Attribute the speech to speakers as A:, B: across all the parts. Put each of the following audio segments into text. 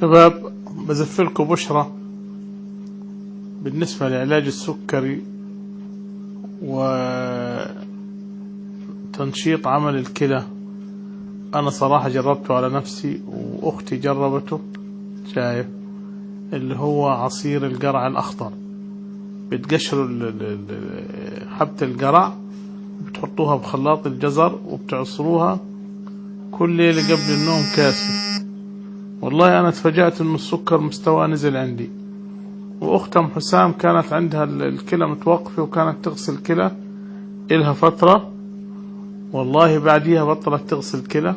A: شباب، بزفلكم بشرة بالنسبة لعلاج السكري وتنشيط عمل الكلى. أنا صراحة جربته على نفسي وأختي جربته. شايف اللي هو عصير القرع الأخضر، بتقشروا حبة القرع، بتحطوها بخلاط الجزر وبتعصروها كل ليلة قبل النوم كاسة. والله أنا اتفاجأت إن السكر مستوى نزل عندي. وأختي أم حسام كانت عندها الكلى متوقفة وكانت تغسل كلى إلها فترة، والله بعديها بطلت تغسل كلى،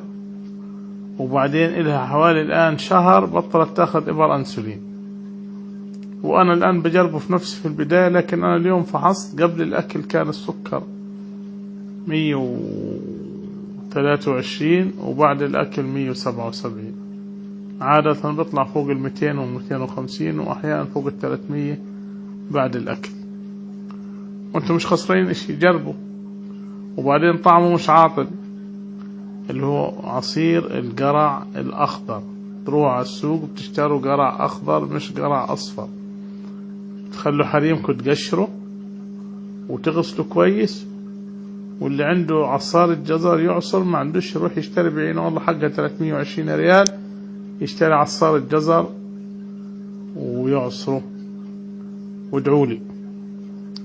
A: وبعدين إلها حوالي الآن شهر بطلت تاخذ إبر أنسولين. وأنا الآن بجربه في نفسي في البداية، لكن أنا اليوم فحصت قبل الأكل كان السكر 123 وبعد الأكل 177. عادة بيطلع فوق 200 و250 وأحيانا فوق 300 بعد الأكل. وانتم مش خسرين اشي، جربوا. وبعدين طعمه مش عاطل، اللي هو عصير القرع الأخضر. تروحوا على السوق بتشتروا قرع أخضر مش قرع أصفر، تخلوا حريمكم تقشروا وتغسلوا كويس. واللي عنده عصارة جزر يعصر، ما عندوش يروح يشتري بعينه والله حقها 320 ريال، يشتري عصارة جزر ويعصره. وادعولي.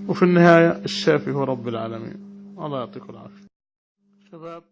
A: وفي النهاية الشافي هو رب العالمين. الله يعطيكم العافية شباب.